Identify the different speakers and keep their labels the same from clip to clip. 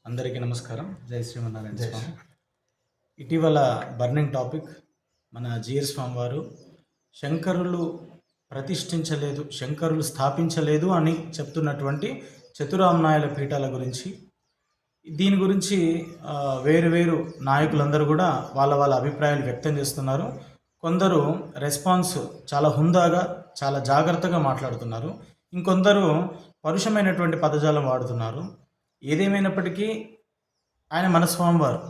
Speaker 1: అందరికీ నమస్కారం. జై శ్రీమన్నారాయణ స్వామి. ఇటీవల బర్నింగ్ టాపిక్ మన జిఆర్ స్వామి వారు శంకరులు ప్రతిష్ఠించలేదు, శంకరులు స్థాపించలేదు అని చెప్తున్నటువంటి చతురామ్నాయుల పీఠాల గురించి, దీని గురించి వేరు వేరు నాయకులందరూ కూడా వాళ్ళ అభిప్రాయాలు వ్యక్తం చేస్తున్నారు. కొందరు రెస్పాన్స్ చాలా హుందాగా, చాలా జాగ్రత్తగా మాట్లాడుతున్నారు. ఇంకొందరు పరుషమైనటువంటి పదజాలం వాడుతున్నారు. ఏదేమైనప్పటికీ ఆయన మన స్వామివారు,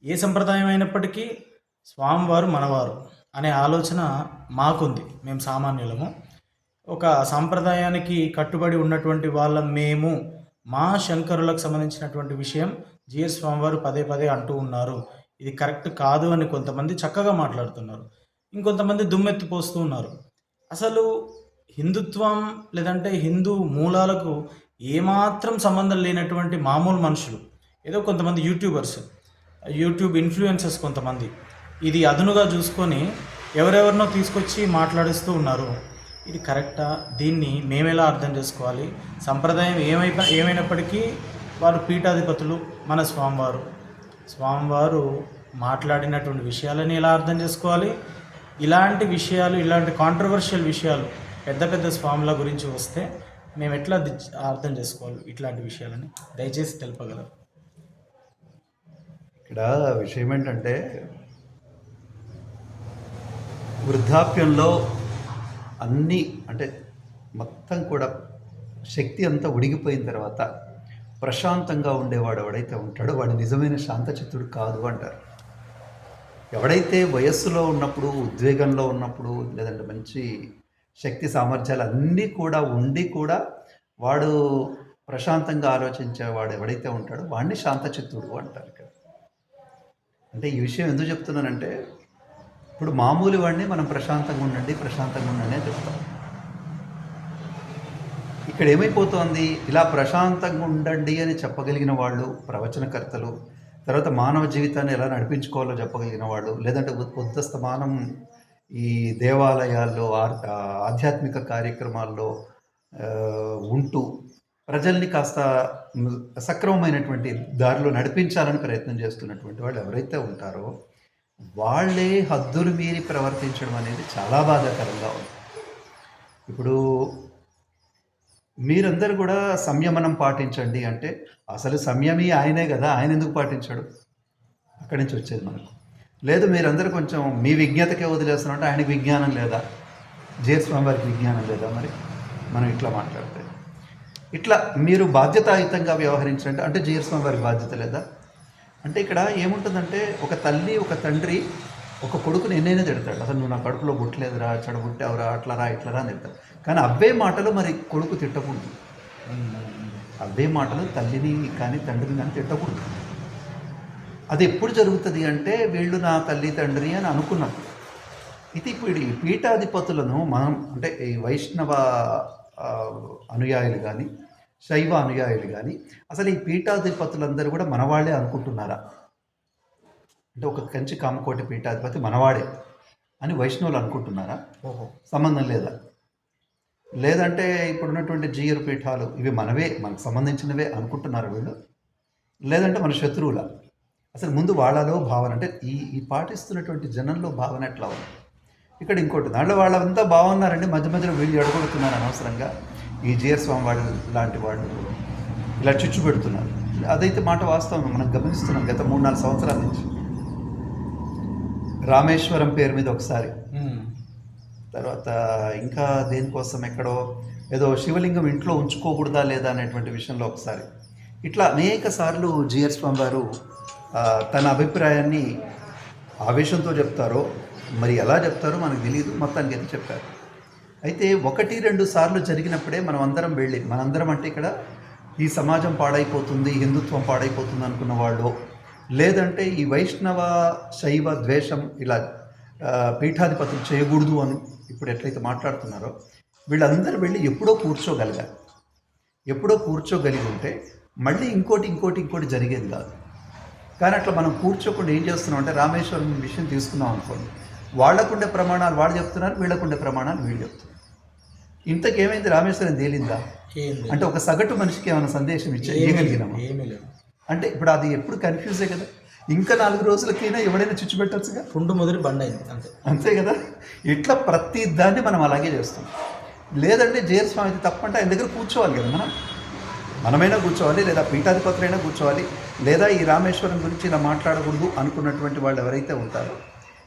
Speaker 1: ఏ సంప్రదాయం అయినప్పటికీ స్వామివారు మనవారు అనే ఆలోచన మాకుంది. మేము సామాన్యులము, ఒక సాంప్రదాయానికి కట్టుబడి ఉన్నటువంటి వాళ్ళం మేము. మా శంకరులకు సంబంధించినటువంటి విషయం జిఆర్ స్వామివారు పదే పదే అంటూ ఉన్నారు, ఇది కరెక్ట్ కాదు అని కొంతమంది చక్కగా మాట్లాడుతున్నారు. ఇంకొంతమంది దుమ్మెత్తిపోస్తూ ఉన్నారు. అసలు హిందుత్వం లేదంటే హిందూ మూలాలకు ఏమాత్రం సంబంధం లేనటువంటి మామూలు మనుషులు, ఏదో కొంతమంది యూట్యూబ్ ఇన్ఫ్లుయెన్సర్స్ కొంతమంది ఇది అదునుగా చూసుకొని ఎవరెవరినో తీసుకొచ్చి మాట్లాడిస్తూ ఉన్నారు. ఇది కరెక్టా? దీన్ని మేమెలా అర్థం చేసుకోవాలి? సంప్రదాయం ఏమైనప్పటికీ వారు పీఠాధిపతులు, మన స్వామివారు మాట్లాడినటువంటి విషయాలని ఎలా అర్థం చేసుకోవాలి? ఇలాంటి విషయాలు, ఇలాంటి కాంట్రవర్షియల్ విషయాలు పెద్ద పెద్ద స్వాముల గురించి వస్తే మేము ఎట్లా అర్థం చేసుకోవాలి ఇట్లాంటి విషయాలని దయచేసి తెలుపగలరు.
Speaker 2: ఇక్కడ విషయం ఏంటంటే, వృద్ధాప్యంలో అన్నీ అంటే మొత్తం కూడా శక్తి అంతా ఉడిగిపోయిన తర్వాత ప్రశాంతంగా ఉండేవాడు ఎవడైతే ఉంటాడో వాడు నిజమైన శాంతచిత్తుడు కాదు అంటారు. ఎవడైతే వయస్సులో ఉన్నప్పుడు, ఉద్వేగంలో ఉన్నప్పుడు, లేదంటే మంచి శక్తి సామర్థ్యాలు అన్నీ కూడా ఉండి కూడా వాడు ప్రశాంతంగా ఆలోచించేవాడు ఎవడైతే ఉంటాడో వాడిని శాంతచిత్తుడు అంటారు. ఇక్కడ అంటే ఈ విషయం ఎందుకు చెప్తున్నానంటే, ఇప్పుడు మామూలు వాడిని మనం ప్రశాంతంగా ఉండండి అని చెప్తాం. ఇక్కడ ఏమైపోతుంది, ఇలా ప్రశాంతంగా ఉండండి అని చెప్పగలిగిన వాళ్ళు ప్రవచనకర్తలు, తర్వాత మానవ జీవితాన్ని ఎలా నడిపించుకోవాలో చెప్పగలిగిన వాళ్ళు, లేదంటే ఉద్దస్తమానం ఈ దేవాలయాల్లో ఆధ్యాత్మిక కార్యక్రమాల్లో ఉంటూ ప్రజల్ని కాస్త సక్రమమైనటువంటి దారిలో నడిపించాలని ప్రయత్నం చేస్తున్నటువంటి వాళ్ళు ఎవరైతే ఉంటారో వాళ్ళే హద్దులు మీరి ప్రవర్తించడం అనేది చాలా బాధాకరంగా ఉంది. ఇప్పుడు మీరందరూ కూడా సంయమనం పాటించండి అంటే అసలు సంయమీ ఆయనే కదా, ఆయన ఎందుకు పాటించాడు? అక్కడి నుంచి వచ్చేది మనకు. లేదు మీరందరూ కొంచెం మీ విజ్ఞతకే వదిలేస్తున్నారంటే ఆయనకి విజ్ఞానం లేదా? జిఆర్ స్వామి వారికి విజ్ఞానం లేదా? మరి మనం ఇట్లా మాట్లాడితే ఇట్లా మీరు బాధ్యతాయుతంగా వ్యవహరించండి అంటే జిఆర్ స్వామి వారికి బాధ్యత లేదా? అంటే ఇక్కడ ఏముంటుందంటే, ఒక తల్లి ఒక తండ్రి ఒక కొడుకుని ఎన్నైనా తిడతాడు, అసలు నువ్వు నా కడుపులో పుట్టలేదురా, చెడబుట్టావురా, అట్లరా ఇట్లరా అని తిడతాడు. కానీ అవే మాటలు మరి కొడుకు తిట్టకూడదు. అవే మాటలు తల్లిని కానీ తండ్రిని కానీ తిట్టకూడదు. అది ఎప్పుడు జరుగుతుంది అంటే, వీళ్ళు నా తల్లి తండ్రి అని అనుకున్నారు. ఇది ఇప్పుడు ఈ పీఠాధిపతులను మనం అంటే ఈ వైష్ణవ అనుయాయులు కానీ శైవ అనుయాయులు కానీ అసలు ఈ పీఠాధిపతులందరూ కూడా మనవాళ్లే అనుకుంటున్నారా? అంటే ఒక కంచి కామకోటి పీఠాధిపతి మనవాడే అని వైష్ణవులు అనుకుంటున్నారా? సంబంధం లేదా? లేదంటే ఇప్పుడున్నటువంటి జీయర్ పీఠాలు ఇవి మనకు సంబంధించినవే అనుకుంటున్నారు వీళ్ళు? లేదంటే మన శత్రువుల? అసలు ముందు వాళ్ళలో భావన అంటే ఈ పాటిస్తున్నటువంటి జనంలో భావన ఎట్లా ఉంది? ఇక్కడ ఇంకోటి దాంట్లో వాళ్ళంతా బాగున్నారండి, మధ్య మధ్యలో వీళ్ళు ఎడగొడుతున్నారు అనవసరంగా. ఈ జిఆర్ స్వామి వాళ్ళు లాంటి వాళ్ళు ఇలా చిచ్చు పెడుతున్నారు. అదైతే మాట వాస్తవం, మనం గమనిస్తున్నాం గత 3-4 సంవత్సరాల నుంచి. రామేశ్వరం పేరు మీద ఒకసారి, తర్వాత ఇంకా దేనికోసం ఎక్కడో ఏదో శివలింగం ఇంట్లో ఉంచుకోకూడదా లేదా అనేటువంటి విషయంలో ఒకసారి, ఇట్లా అనేక సార్లు జిఆర్ స్వామి వారు తన అభిప్రాయాన్ని ఆవేశంతో చెప్తారో మరి ఎలా చెప్తారో మనకు తెలియదు, మొత్తానికి అయితే చెప్పారు. అయితే 1-2 సార్లు జరిగినప్పుడే మనందరం అంటే ఇక్కడ ఈ సమాజం పాడైపోతుంది, హిందుత్వం పాడైపోతుంది అనుకున్న వాళ్ళు, లేదంటే ఈ వైష్ణవ శైవ ద్వేషం ఇలా పీఠాధిపతులు చేయకూడదు అని ఇప్పుడు ఎట్లయితే మాట్లాడుతున్నారో వీళ్ళందరూ వెళ్ళి ఎప్పుడో కూర్చోగలిగి ఉంటే మళ్ళీ ఇంకోటి జరిగేది కాదు. కానీ అట్లా మనం కూర్చోకుండా ఏం చేస్తున్నాం అంటే, రామేశ్వరం విషయం తీసుకున్నాం అనుకోండి, వాళ్ళకుండే ప్రమాణాలు వాళ్ళు చెప్తున్నారు, వీళ్ళకుండే ప్రమాణాలు వీళ్ళు చెప్తున్నారు. ఇంతకేమైంది? రామేశ్వరం తేలిందా? అంటే ఒక సగటు మనిషికి ఏమైనా సందేశం ఇవ్వగలిగినామా?
Speaker 1: ఏమీ లేదు.
Speaker 2: అంటే ఇప్పుడు అది ఎప్పుడు కన్ఫ్యూజే కదా. ఇంకా 4 రోజులకైనా ఎవడైనా చిచ్చు పెట్టచ్చుగా,
Speaker 1: పుండు ముదిరి బండ్ అయింది అంతే.
Speaker 2: అంతే కదా. ఇట్లా ప్రతి దాన్ని మనం అలాగే చేస్తాం. లేదంటే జేఆర్ స్వామి అయితే తప్పంటే ఆయన దగ్గర కూర్చోవాలి కదా, మనమైనా కూర్చోవాలి, లేదా పీఠాధిపతులైనా కూర్చోవాలి, లేదా ఈ రామేశ్వరం గురించి ఇలా మాట్లాడకూడదు అనుకున్నటువంటి వాళ్ళు ఎవరైతే ఉంటారో,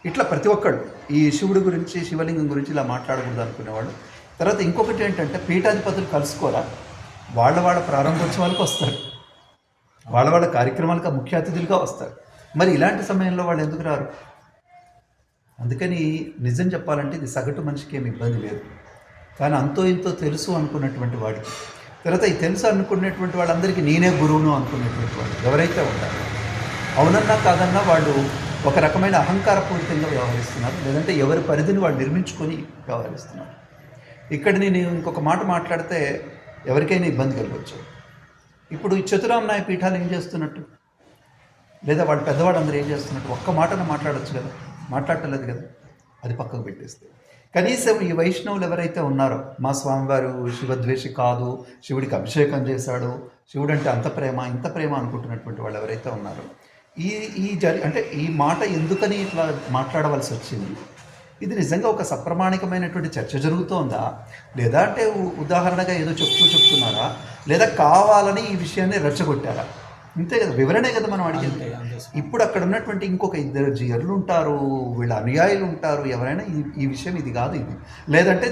Speaker 2: ఇట్లా ప్రతి ఒక్కళ్ళు ఈ శివుడి గురించి, శివలింగం గురించి ఇలా మాట్లాడకూడదు అనుకునేవాళ్ళు. తర్వాత ఇంకొకటి ఏంటంటే, పీఠాధిపతులు కలుసుకోరా, వాళ్ళ ప్రారంభోత్సవాలకు వస్తారు, వాళ్ళ కార్యక్రమాలకు ముఖ్య అతిథులుగా వస్తారు. మరి ఇలాంటి సమయంలో వాళ్ళు ఎందుకు రారు? అందుకని నిజం చెప్పాలంటే ఇది సగటు మనిషికి ఏమి ఇబ్బంది లేదు, కానీ అంతో ఇంతో తెలుసు అనుకున్నటువంటి వాడికి, తర్వాత ఈ తెలుసు అనుకునేటువంటి వాళ్ళందరికీ నేనే గురువును అనుకునేటువంటి వాళ్ళు ఎవరైతే ఉంటారో, అవునన్నా కాదన్నా వాళ్ళు ఒక రకమైన అహంకారపూరితంగా వ్యవహరిస్తున్నారు, లేదంటే ఎవరి పరిధిని వాళ్ళు నిర్మించుకొని వ్యవహరిస్తున్నారు. ఇక్కడ నేను ఇంకొక మాట మాట్లాడితే ఎవరికైనా ఇబ్బంది కలగవచ్చు. ఇప్పుడు ఈ చతురామ్నాయ పీఠాలు ఏం చేస్తున్నట్టు, లేదా వాళ్ళ పెద్దవాళ్ళందరూ ఏం చేస్తున్నట్టు ఒక్క మాటను మాట్లాడచ్చు కదా, మాట్లాడలేదు కదా, అది పక్కకు పెట్టేస్తే కనీసం ఈ వైష్ణవులు ఎవరైతే ఉన్నారో, మా స్వామివారు శివద్వేషి కాదు, శివుడికి అభిషేకం చేశాడు, శివుడు అంటే అంత ప్రేమ ఇంత ప్రేమ అనుకుంటున్నటువంటి వాళ్ళు ఎవరైతే ఉన్నారో, అంటే ఈ మాట ఎందుకని ఇట్లా మాట్లాడవలసి వచ్చింది, ఇది నిజంగా ఒక సప్రమాణికమైనటువంటి చర్చ జరుగుతోందా, లేదా అంటే ఉదాహరణగా ఏదో చెప్తున్నారా, లేదా కావాలని ఈ విషయాన్ని రెచ్చగొట్టారా? ఇంతే కదా, వివరణే కదా మనం అడిగింది. ఇప్పుడు అక్కడ ఉన్నటువంటి ఇంకొక 2 జీయర్లు ఉంటారు, వీళ్ళ అనుయాయులు ఉంటారు, ఎవరైనా ఈ విషయం ఇది కాదు, ఇది లేదంటే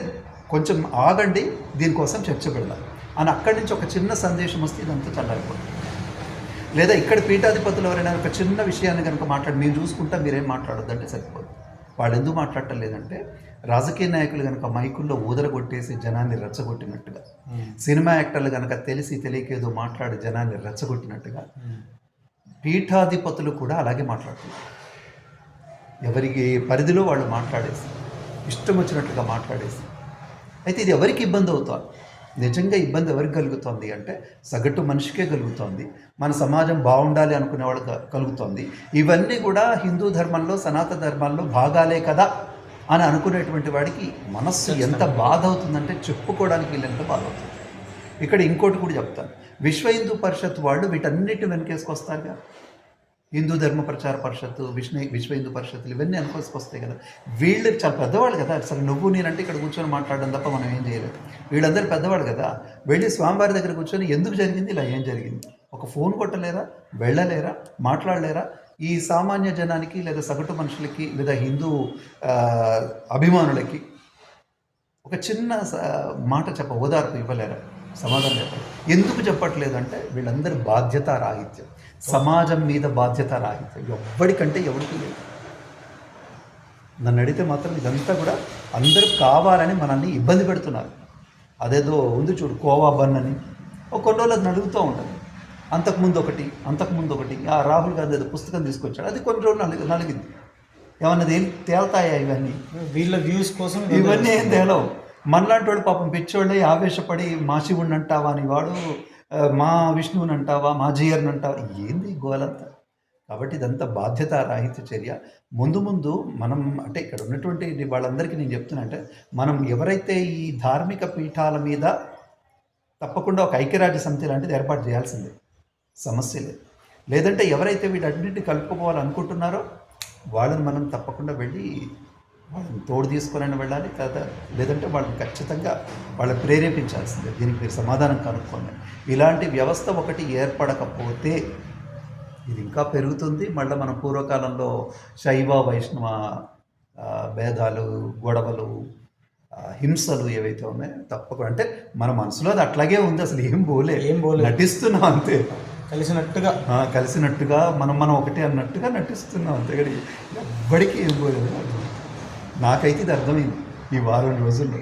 Speaker 2: కొంచెం ఆగండి, దీనికోసం చర్చ పెడదాం అని అక్కడి నుంచి ఒక చిన్న సందేశం వస్తే ఇదంతా చల్లారిపోతుంది. లేదా ఇక్కడ పీఠాధిపతులు ఎవరైనా ఒక చిన్న విషయాన్ని కనుక మేము చూసుకుంటా, మీరేం మాట్లాడొద్దంటే సరిపోదు. వాళ్ళు ఎందుకు మాట్లాడటం లేదంటే, రాజకీయ నాయకులు కనుక మైకుల్లో ఊదరగొట్టేసి జనాన్ని రెచ్చగొట్టినట్టుగా, సినిమా యాక్టర్లు కనుక తెలిసి తెలియకేదో మాట్లాడి జనాన్ని రెచ్చగొట్టినట్టుగా, పీఠాధిపతులు కూడా అలాగే మాట్లాడుతున్నారు. ఎవరికి పరిధిలో వాళ్ళు మాట్లాడేసి, ఇష్టం వచ్చినట్టుగా మాట్లాడేసి. అయితే ఇది ఎవరికి ఇబ్బంది అవుతుంది? నిజంగా ఇబ్బంది ఎవరికి కలుగుతుంది అంటే, సగటు మనిషికే కలుగుతుంది, మన సమాజం బాగుండాలి అనుకునే వాళ్ళు కలుగుతుంది. ఇవన్నీ కూడా హిందూ ధర్మంలో, సనాతన ధర్మాల్లో భాగాలే కదా అని అనుకునేటువంటి వాడికి మనస్సు ఎంత బాధ అవుతుందంటే చెప్పుకోవడానికి వీళ్ళెంత బాధ అవుతుంది. ఇక్కడ ఇంకోటి కూడా చెప్తాను, విశ్వ హిందూ పరిషత్ వాళ్ళు వీటన్నిటి వెనకేసుకొస్తారుగా, హిందూ ధర్మ ప్రచార పరిషత్తు, విశ్వ హిందూ పరిషత్తులు ఇవన్నీ అనుకోసుకొస్తాయి కదా. వీళ్ళు చాలా పెద్దవాళ్ళు కదా, అసలు నువ్వు నేనంటే ఇక్కడ కూర్చొని మాట్లాడడం తప్ప మనం ఏం చేయలేదు. వీళ్ళందరూ పెద్దవాళ్ళు కదా, వెళ్ళి స్వామివారి దగ్గర కూర్చొని ఎందుకు జరిగింది, ఇలా ఏం జరిగింది, ఒక ఫోన్ కొట్టలేరా, వెళ్ళలేరా, మాట్లాడలేరా? ఈ సామాన్య జనానికి, లేదా సగటు మనుషులకి, లేదా హిందూ అభిమానులకి ఒక చిన్న మాట ఓదార్పు ఇవ్వలేరా, సమాధానం చెప్పాలి. ఎందుకు చెప్పట్లేదు అంటే, వీళ్ళందరూ బాధ్యతారాహిత్యం, సమాజం మీద బాధ్యతారాహిత్యం ఎవ్వడికంటే ఎవరికి లేదు. నన్ను అడిగితే మాత్రం ఇదంతా కూడా అందరూ కావాలని మనల్ని ఇబ్బంది పెడుతున్నారు. అదేదో ఉంది చూడు, కోవా బన్ అని కొన్ని రోజులు అది నడుగుతూ ఉంటుంది, అంతకుముందు ఒకటి ఆ రాహుల్ గాంధీ ఏదో పుస్తకం తీసుకొచ్చాడు, అది కొన్ని రోజులు నలిగింది. ఏమన్నది ఏం తేల్తాయా ఇవన్నీ?
Speaker 1: వీళ్ళ వ్యూస్ కోసం
Speaker 2: ఇవన్నీ ఏం తేలవు. మనలాంటి వాడు పాపం పిచ్చోళ్ళే ఆవేశపడి మా శివుడిని అంటావా అని, వాడు మా విష్ణువుని అంటావా, మా జీయర్ని అంటావా, ఏంది గోలంతా. కాబట్టి ఇదంతా బాధ్యతారాహిత్య చర్య. ముందు మనం అంటే ఇక్కడ ఉన్నటువంటి వాళ్ళందరికీ నేను చెప్తున్నా అంటే, మనం ఎవరైతే ఈ ధార్మిక పీఠాల మీద తప్పకుండా ఒక ఐక్యరాజ్య సమితి లాంటిది ఏర్పాటు చేయాల్సిందే, సమస్య లేదు. లేదంటే ఎవరైతే వీటన్నింటినీ కలుపుకోవాలనుకుంటున్నారో వాళ్ళని మనం తప్పకుండా వెళ్ళి వాళ్ళని తోడు తీసుకొని వెళ్ళాలి కదా, లేదంటే వాళ్ళని ఖచ్చితంగా వాళ్ళని ప్రేరేపించాల్సిందే. దీనికి మీరు సమాధానం కనుక్కోండి. ఇలాంటి వ్యవస్థ ఒకటి ఏర్పడకపోతే ఇది ఇంకా పెరుగుతుంది. మళ్ళీ మన పూర్వకాలంలో శైవ వైష్ణవ భేదాలు, గొడవలు, హింసలు ఏవైతే ఉన్నాయో తప్పకుండా, అంటే మన మనసులో అది అట్లాగే ఉంది, అసలు ఏం పోలే, నటిస్తున్నాం అంతే, కలిసినట్టుగా మనం ఒకటి అన్నట్టుగా నటిస్తున్నాం అంతే. ఎవ్వడికి ఏం పోలేదు. నాకైతే ఇది అర్థమైంది ఈ వారం రోజుల్లో.